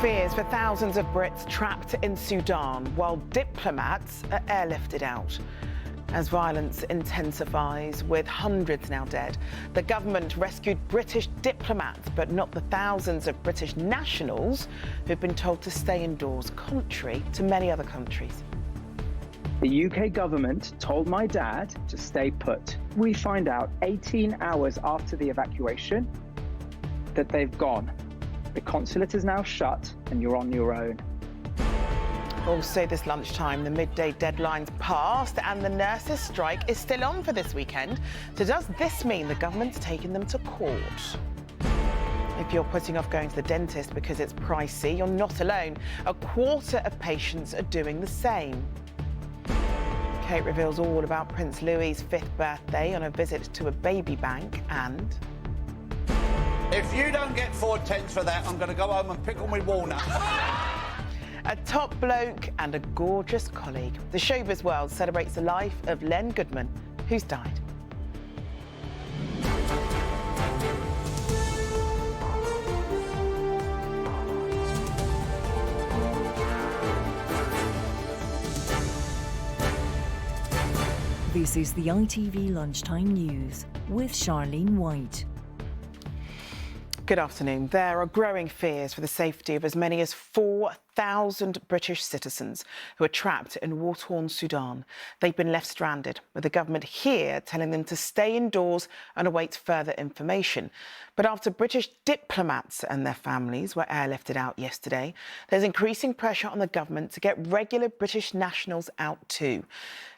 Fears for thousands of Brits trapped in Sudan while diplomats are airlifted out. As violence intensifies, with hundreds now dead, the government rescued British diplomats, but not the thousands of British nationals who've been told to stay indoors, contrary to many other countries. The UK government told my dad to stay put. We find out 18 hours after the evacuation that they've gone. The consulate is now shut and you're on your own. Also this lunchtime, the midday deadline's passed and the nurses' strike is still on for this weekend. So does this mean the government's taken them to court? If you're putting off going to the dentist because it's pricey, you're not alone. A quarter of patients are doing the same. Kate reveals all about Prince Louis's 5th birthday on a visit to a baby bank and... If you don't get 4 tens for that, I'm going to go home and pickle my walnuts. A top bloke and a gorgeous colleague. The showbiz world celebrates the life of Len Goodman, who's died. This is the ITV Lunchtime News with Charlene White. Good afternoon. There are growing fears for the safety of as many as 4,000 British citizens who are trapped in war-torn Sudan. They've been left stranded, with the government here telling them to stay indoors and await further information. But after British diplomats and their families were airlifted out yesterday, there's increasing pressure on the government to get regular British nationals out too.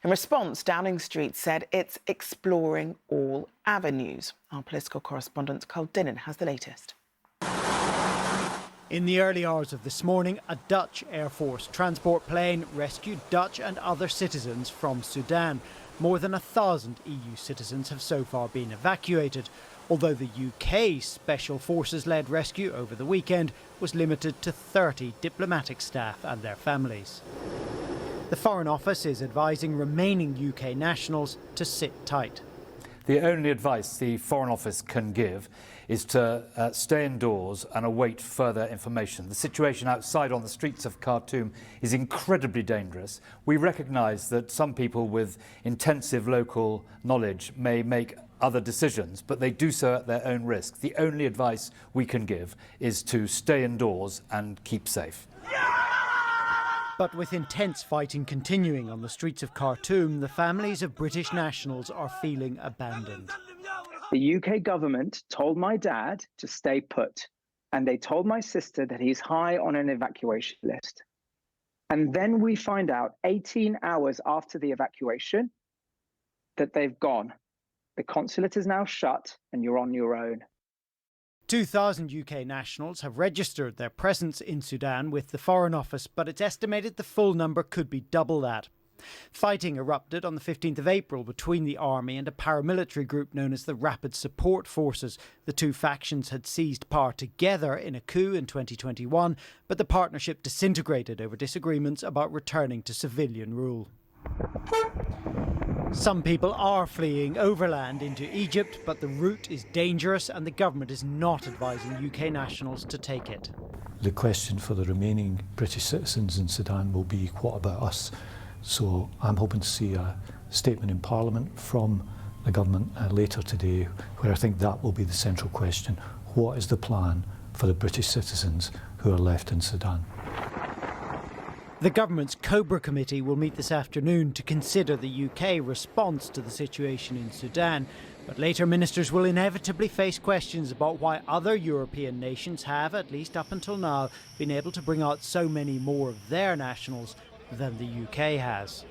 In response, Downing Street said it's exploring all avenues. Our political correspondent Carl Dinnan has the latest. In the early hours of this morning, a Dutch Air Force transport plane rescued Dutch and other citizens from Sudan. More than 1,000 EU citizens have so far been evacuated, although the UK Special Forces-led rescue over the weekend was limited to 30 diplomatic staff and their families. The Foreign Office is advising remaining UK nationals to sit tight. The only advice the Foreign Office can give is to stay indoors and await further information. The situation outside on the streets of Khartoum is incredibly dangerous. We recognise that some people with intensive local knowledge may make other decisions, but they do so at their own risk. The only advice we can give is to stay indoors and keep safe. But with intense fighting continuing on the streets of Khartoum, the families of British nationals are feeling abandoned. The UK government told my dad to stay put, and they told my sister that he's high on an evacuation list. And then we find out 18 hours after the evacuation that they've gone. The consulate is now shut and you're on your own. 2,000 UK nationals have registered their presence in Sudan with the Foreign Office, but it's estimated the full number could be double that. Fighting erupted on the 15th of April between the army and a paramilitary group known as the Rapid Support Forces. The two factions had seized power together in a coup in 2021, but the partnership disintegrated over disagreements about returning to civilian rule. Some people are fleeing overland into Egypt, but the route is dangerous and the government is not advising UK nationals to take it. The question for the remaining British citizens in Sudan will be, what about us? So I'm hoping to see a statement in Parliament from the government later today, where I think that will be the central question. What is the plan for the British citizens who are left in Sudan? The government's Cobra Committee will meet this afternoon to consider the UK response to the situation in Sudan. But later ministers will inevitably face questions about why other European nations have, at least up until now, been able to bring out so many more of their nationals than the UK has.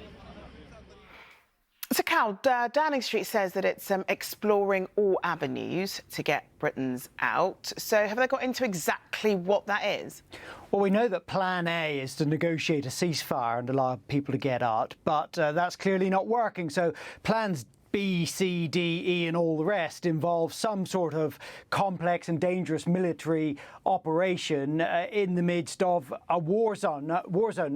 So, Cal, Downing Street says that it's exploring all avenues to get Britons out. So have they got into exactly what that is? Well, we know that Plan A is to negotiate a ceasefire and allow people to get out, but that's clearly not working. So Plans B, C, D, E and all the rest involve some sort of complex and dangerous military operation in the midst of a war zone. Now,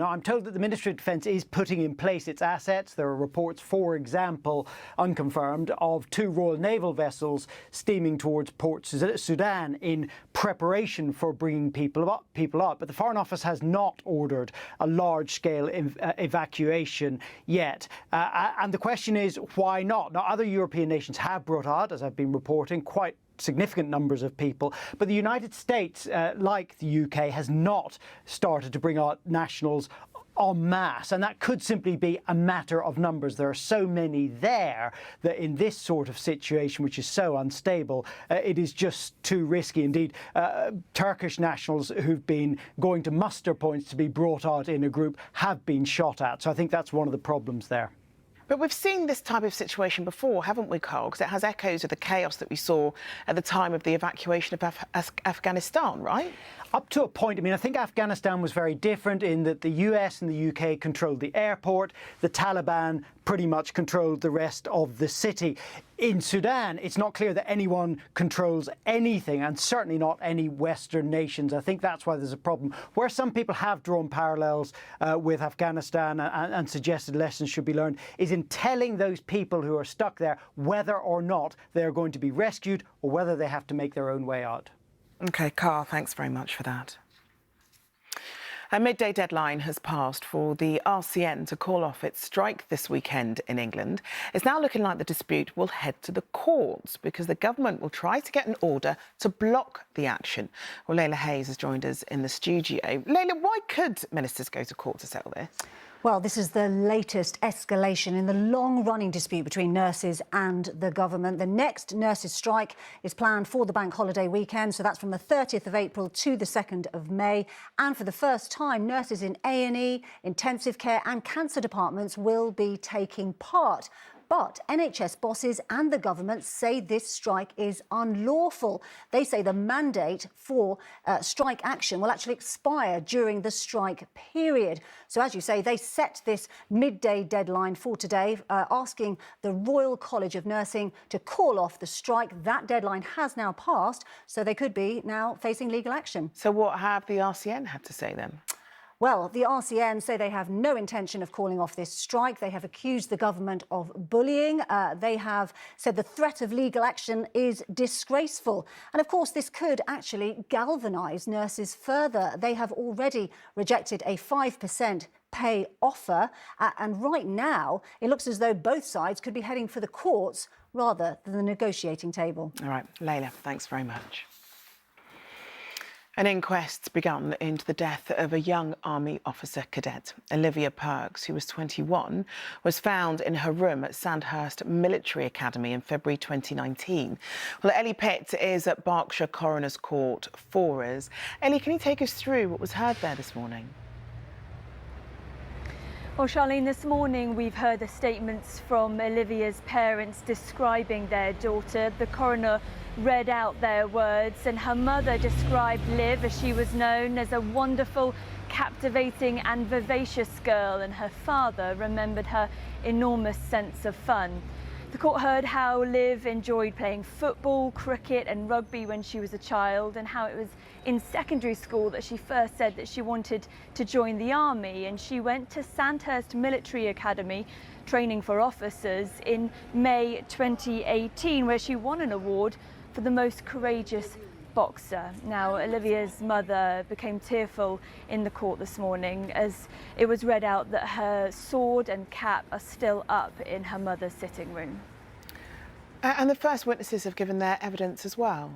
I'm told that the Ministry of Defence is putting in place its assets. There are reports, for example, unconfirmed, of 2 Royal Naval vessels steaming towards Port Sudan in preparation for bringing people out. But the Foreign Office has not ordered a large-scale evacuation yet. And the question is, why not? Now, other European nations have brought out, as I've been reporting, quite significant numbers of people, but the United States, like the UK, has not started to bring out nationals en masse, and that could simply be a matter of numbers. There are so many there that in this sort of situation, which is so unstable, it is just too risky. Indeed, Turkish nationals who've been going to muster points to be brought out in a group have been shot at, so I think that's one of the problems there. But we've seen this type of situation before, haven't we, Carl? Because it has echoes of the chaos that we saw at the time of the evacuation of Afghanistan, right? Up to a point. I mean, I think Afghanistan was very different in that the US and the UK controlled the airport. The Taliban pretty much controlled the rest of the city. In Sudan, it's not clear that anyone controls anything, and certainly not any Western nations. I think that's why there's a problem. Where some people have drawn parallels with Afghanistan and suggested lessons should be learned is in telling those people who are stuck there whether or not they're going to be rescued or whether they have to make their own way out. OK, Carl, thanks very much for that. A midday deadline has passed for the RCN to call off its strike this weekend in England. It's now looking like the dispute will head to the courts because the government will try to get an order to block the action. Well, Layla Hayes has joined us in the studio. Layla, why could ministers go to court to settle this? Well, this is the latest escalation in the long-running dispute between nurses and the government. The next nurses' strike is planned for the bank holiday weekend, so that's from the 30th of April to the 2nd of May. And for the first time, nurses in A&E, intensive care and cancer departments will be taking part. But NHS bosses and the government say this strike is unlawful. They say the mandate for strike action will actually expire during the strike period. So, as you say, they set this midday deadline for today, asking the Royal College of Nursing to call off the strike. That deadline has now passed, so they could be now facing legal action. So what have the RCN had to say then? Well, the RCN say they have no intention of calling off this strike. They have accused the government of bullying. They have said the threat of legal action is disgraceful. And of course, this could actually galvanise nurses further. They have already rejected a 5% pay offer. And right now, it looks as though both sides could be heading for the courts rather than the negotiating table. All right, Layla, thanks very much. An inquest's begun into the death of a young army officer cadet. Olivia Perks, who was 21, was found in her room at Sandhurst Military Academy in February 2019. Well, Ellie Pitt is at Berkshire Coroner's Court for us. Ellie, can you take us through what was heard there this morning? Well, Charlene, this morning we've heard the statements from Olivia's parents describing their daughter. The coroner read out their words, and her mother described Liv, as she was known, as a wonderful, captivating and vivacious girl, and her father remembered her enormous sense of fun. The court heard how Liv enjoyed playing football, cricket and rugby when she was a child, and how it was in secondary school that she first said that she wanted to join the army, and she went to Sandhurst Military Academy training for officers in May 2018, where she won an award for the most courageous boxer. Now, Olivia's mother became tearful in the court this morning as it was read out that her sword and cap are still up in her mother's sitting room. And the first witnesses have given their evidence as well.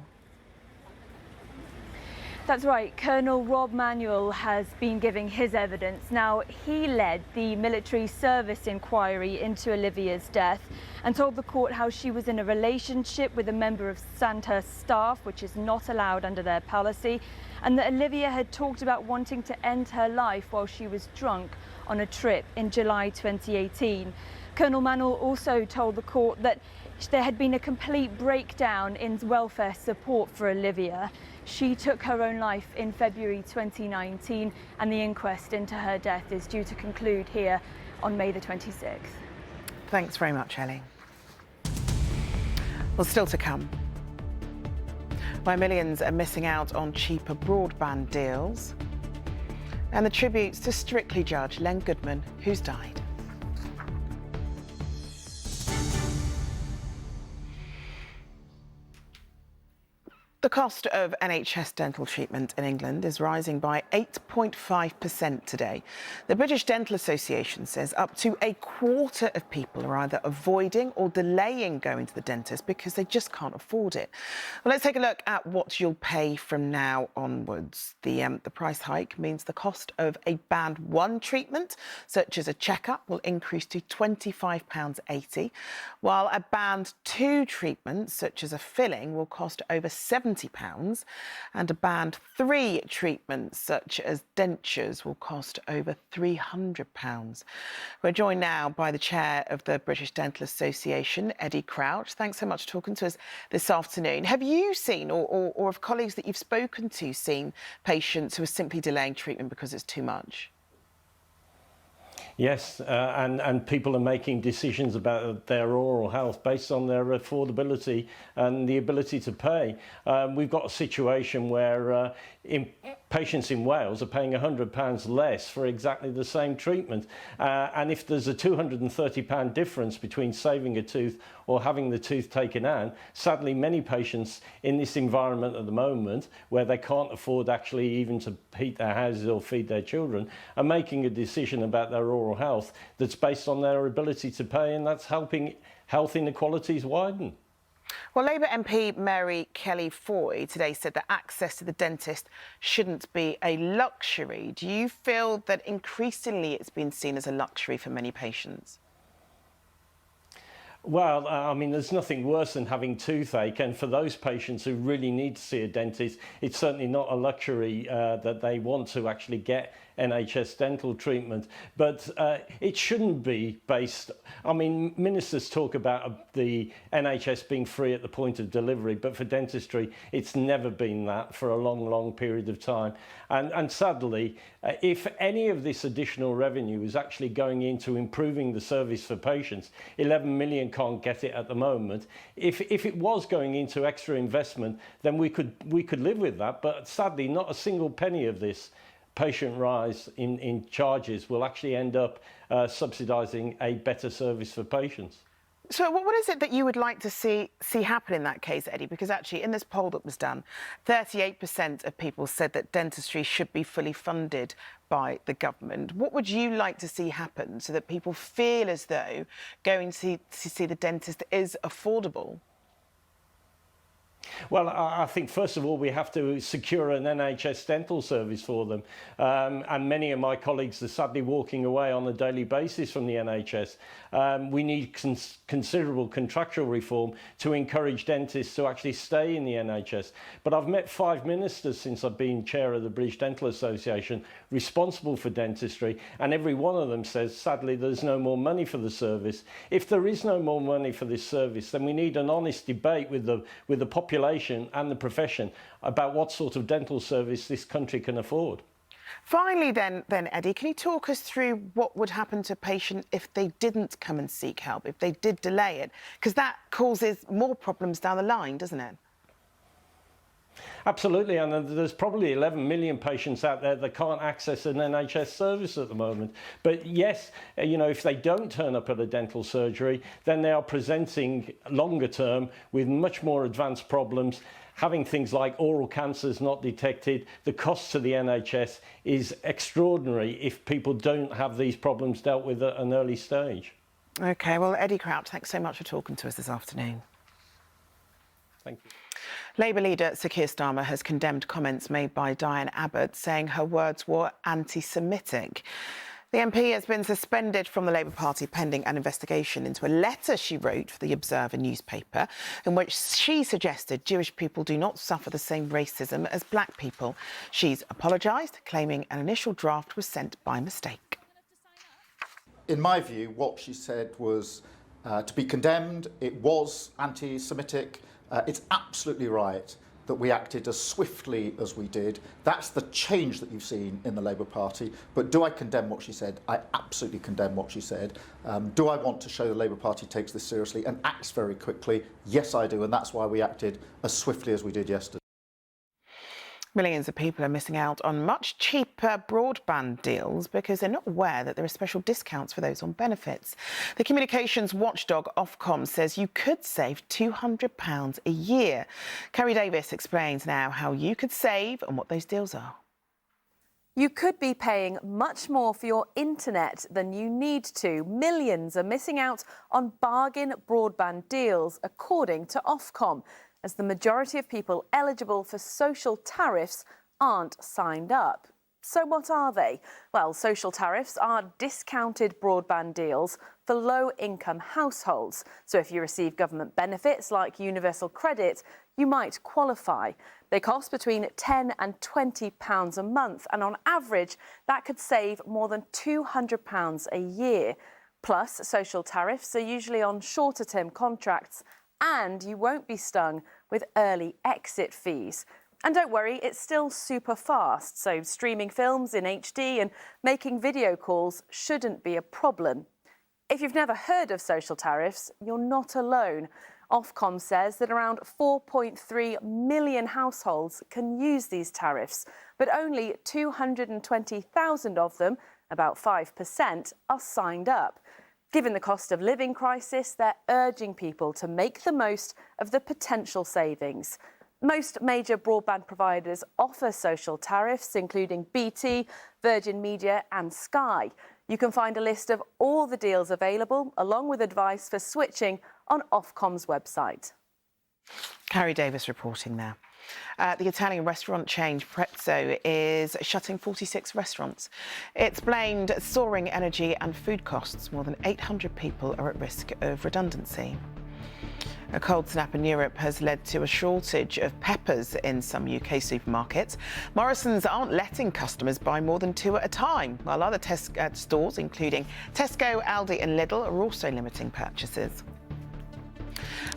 That's right. Colonel Rob Manuel has been giving his evidence. Now, he led the military service inquiry into Olivia's death and told the court how she was in a relationship with a member of Sandhurst staff, which is not allowed under their policy, and that Olivia had talked about wanting to end her life while she was drunk on a trip in July 2018. Colonel Manuel also told the court that there had been a complete breakdown in welfare support for Olivia. She took her own life in February 2019, and the inquest into her death is due to conclude here on May the 26th. Thanks very much, Ellie. Well, still to come. Why millions are missing out on cheaper broadband deals. And the tributes to Strictly Judge Len Goodman, who's died. The cost of NHS dental treatment in England is rising by 8.5% today. The British Dental Association says up to a quarter of people are either avoiding or delaying going to the dentist because they just can't afford it. Well, let's take a look at what you'll pay from now onwards. The price hike means the cost of a Band 1 treatment, such as a checkup, will increase to £25.80, while a Band 2 treatment, such as a filling, will cost over £70, and a Band 3 treatment such as dentures will cost over £300. We're joined now by the chair of the British Dental Association, Eddie Crouch. Thanks so much for talking to us this afternoon. Have you seen, or have colleagues that you've spoken to seen patients who are simply delaying treatment because it's too much? Yes, and people are making decisions about their oral health based on their affordability and the ability to pay. We've got a situation where patients in Wales are paying £100 less for exactly the same treatment. And if there's a £230 difference between saving a tooth or having the tooth taken out, sadly many patients in this environment at the moment, where they can't afford actually even to heat their houses or feed their children, are making a decision about their oral health that's based on their ability to pay, and that's helping health inequalities widen. Well, Labour MP Mary Kelly-Foy today said that access to the dentist shouldn't be a luxury. Do you feel that increasingly it's been seen as a luxury for many patients? Well, I mean, there's nothing worse than having toothache, and for those patients who really need to see a dentist, it's certainly not a luxury that they want to actually get NHS dental treatment. But it shouldn't be based, I mean, ministers talk about the NHS being free at the point of delivery, but for dentistry, it's never been that for a long, long period of time. And sadly, if any of this additional revenue is actually going into improving the service for patients, 11 million can't get it at the moment. If it was going into extra investment, then we could live with that. But sadly, not a single penny of this patient rise in charges will actually end up subsidising a better service for patients. So what is it that you would like to see happen in that case, Eddie? Because actually in this poll that was done, 38% of people said that dentistry should be fully funded by the government. What would you like to see happen so that people feel as though going to see the dentist is affordable? Well, I think, first of all, we have to secure an NHS dental service for them. And many of my colleagues are sadly walking away on a daily basis from the NHS. We need considerable contractual reform to encourage dentists to actually stay in the NHS. But I've met 5 ministers since I've been chair of the British Dental Association responsible for dentistry, and every one of them says, sadly, there's no more money for the service. If there is no more money for this service, then we need an honest debate with the population and the profession about what sort of dental service this country can afford. Finally then Eddie, can you talk us through what would happen to a patient if they didn't come and seek help, if they did delay it? Because that causes more problems down the line, doesn't it? Absolutely, and there's probably 11 million patients out there that can't access an NHS service at the moment. But yes, you know, if they don't turn up at a dental surgery, then they are presenting longer term with much more advanced problems, having things like oral cancers not detected. The cost to the NHS is extraordinary if people don't have these problems dealt with at an early stage. OK, well, Eddie Crouch, thanks so much for talking to us this afternoon. Thank you. Labour leader Sir Keir Starmer has condemned comments made by Diane Abbott, saying her words were anti-Semitic. The MP has been suspended from the Labour Party pending an investigation into a letter she wrote for the Observer newspaper, in which she suggested Jewish people do not suffer the same racism as black people. She's apologised, claiming an initial draft was sent by mistake. In my view, what she said was to be condemned. It was anti-Semitic. It's absolutely right that we acted as swiftly as we did. That's the change that you've seen in the Labour Party. But do I condemn what she said? I absolutely condemn what she said. Do I want to show the Labour Party takes this seriously and acts very quickly? Yes, I do, and that's why we acted as swiftly as we did yesterday. Millions of people are missing out on much cheaper broadband deals because they're not aware that there are special discounts for those on benefits. The communications watchdog Ofcom says you could save £200 a year. Kerry Davis explains now how you could save and what those deals are. You could be paying much more for your internet than you need to. Millions are missing out on bargain broadband deals, according to Ofcom, as the majority of people eligible for social tariffs aren't signed up. So what are they? Well, social tariffs are discounted broadband deals for low-income households. So if you receive government benefits like universal credit, you might qualify. They cost between £10 and £20 a month, and on average, that could save more than £200 a year. Plus, social tariffs are usually on shorter-term contracts, and you won't be stung with early exit fees. And don't worry, it's still super fast, so streaming films in HD and making video calls shouldn't be a problem. If you've never heard of social tariffs, you're not alone. Ofcom says that around 4.3 million households can use these tariffs, but only 220,000 of them, about 5%, are signed up. Given the cost of living crisis, they're urging people to make the most of the potential savings. Most major broadband providers offer social tariffs, including BT, Virgin Media and Sky. You can find a list of all the deals available, along with advice for switching, on Ofcom's website. Kerry Davis reporting there. The Italian restaurant chain Prezzo is shutting 46 restaurants. It's blamed soaring energy and food costs. More than 800 people are at risk of redundancy. A cold snap in Europe has led to a shortage of peppers in some UK supermarkets. Morrison's aren't letting customers buy more than 2 at a time, while other stores, including Tesco, Aldi and Lidl, are also limiting purchases.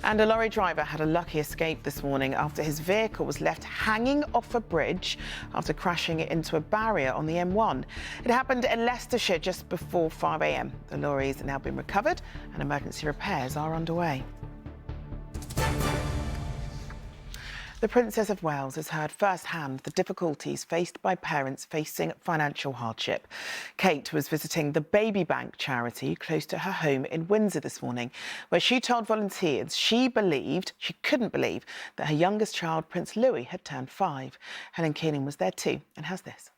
And a lorry driver had a lucky escape this morning after his vehicle was left hanging off a bridge after crashing into a barrier on the M1. It happened in Leicestershire just before 5 a.m. The lorry has now been recovered and emergency repairs are underway. The Princess of Wales has heard firsthand the difficulties faced by parents facing financial hardship. Kate was visiting the Baby Bank charity close to her home in Windsor this morning, where she told volunteers she couldn't believe that her youngest child, Prince Louis, had turned 5. Helen Keenan was there too and has this.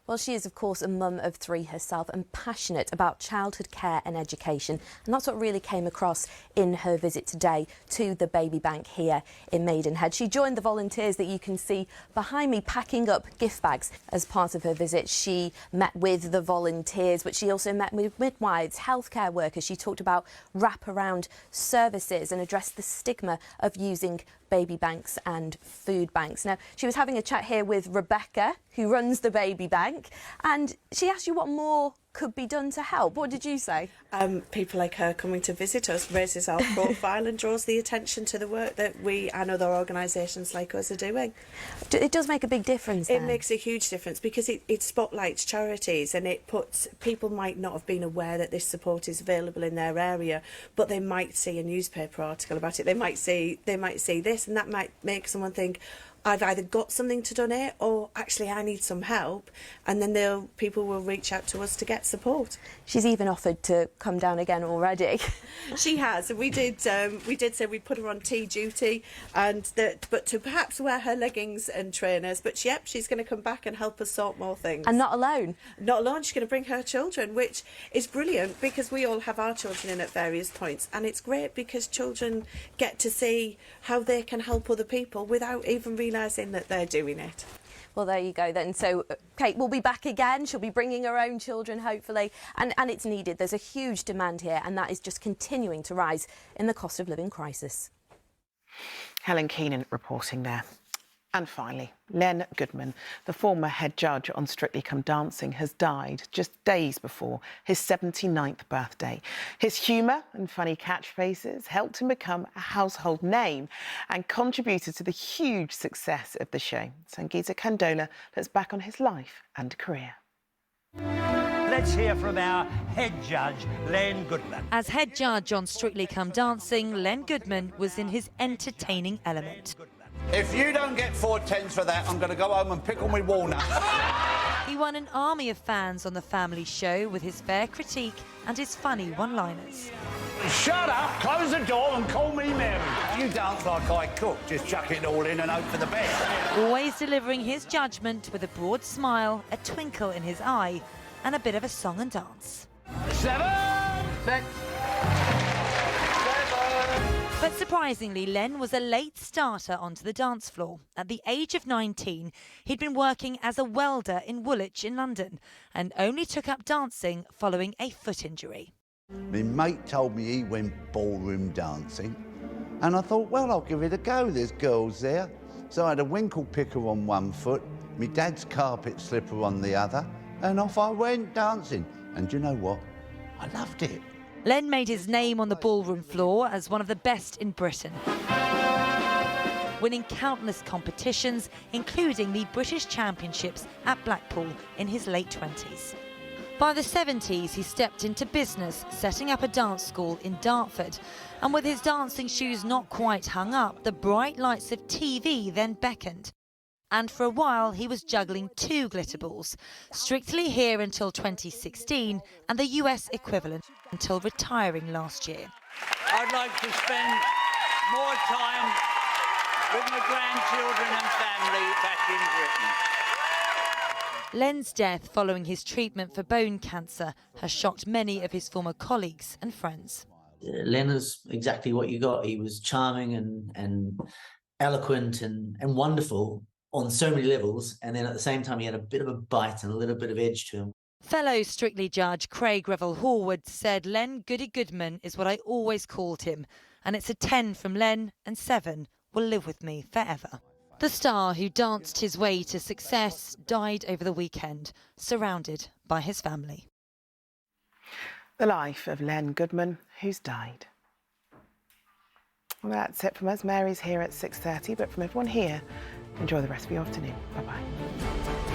Well, she is, of course, a mum of 3 herself and passionate about childhood care and education. And that's what really came across in her visit today to the Baby Bank here in Maidenhead. She joined the volunteers that you can see behind me packing up gift bags. As part of her visit, she met with the volunteers, but she also met with midwives, healthcare workers. She talked about wraparound services and addressed the stigma of using baby banks and food banks. Now, she was having a chat here with Rebecca, who runs the Baby Bank, and she asked you what more could be done to help. What did you say? People like her coming to visit us raises our profile and draws the attention to the work that we and other organisations like us are doing. It does make a big difference then. It makes a huge difference because it spotlights charities and it puts people might not have been aware that this support is available in their area, but they might see a newspaper article about it. They might see this, and that might make someone think, I've either got something to donate or actually I need some help, and then people will reach out to us to get support. She's even offered to come down again already. She has, and we did say we'd put her on tea duty, but to perhaps wear her leggings and trainers. But she's going to come back and help us sort more things. And not alone. Not alone. She's going to bring her children, which is brilliant because we all have our children in at various points, and it's great because children get to see how they can help other people without even realising that they're doing it. Well, there you go then. So Kate will be back again. She'll be bringing her own children, hopefully. And it's needed. There's a huge demand here, and that is just continuing to rise in the cost of living crisis. Helen Keenan reporting there. And finally, Len Goodman, the former head judge on Strictly Come Dancing, has died just days before his 79th birthday. His humour and funny catchphrases helped him become a household name and contributed to the huge success of the show. Sangeeta Kandola looks back on his life and career. Let's hear from our head judge, Len Goodman. As head judge on Strictly Come Dancing, Len Goodman was in his entertaining element. If you don't get 4 tens for that, I'm going to go home and pickle my walnuts. He won an army of fans on the family show with his fair critique and his funny one-liners. Shut up, close the door and call me Mary. You dance like I cook, just chuck it all in and hope for the best. Always delivering his judgment with a broad smile, a twinkle in his eye, and a bit of a song and dance. 7, 6. But surprisingly, Len was a late starter onto the dance floor. At the age of 19, he'd been working as a welder in Woolwich in London and only took up dancing following a foot injury. My mate told me he went ballroom dancing, and I thought, well, I'll give it a go, there's girls there. So I had a winkle picker on one foot, my dad's carpet slipper on the other, and off I went dancing. And you know what? I loved it. Len made his name on the ballroom floor as one of the best in Britain, winning countless competitions, including the British Championships at Blackpool in his late 20s. By the 70s, he stepped into business, setting up a dance school in Dartford. And with his dancing shoes not quite hung up, the bright lights of TV then beckoned. And for a while, he was juggling 2 glitter balls, Strictly here until 2016 and the US equivalent until retiring last year. I'd like to spend more time with my grandchildren and family back in Britain. Len's death following his treatment for bone cancer has shocked many of his former colleagues and friends. Len is exactly what you got. He was charming and eloquent and wonderful on so many levels, and then at the same time he had a bit of a bite and a little bit of edge to him. Fellow Strictly judge Craig Revel-Horwood said Len Goody Goodman is what I always called him, and it's a 10 from Len and 7 will live with me forever. The star who danced his way to success died over the weekend, surrounded by his family. The life of Len Goodman, who's died. Well, that's it from us. Mary's here at 6:30, but from everyone here, enjoy the rest of your afternoon. Bye-bye.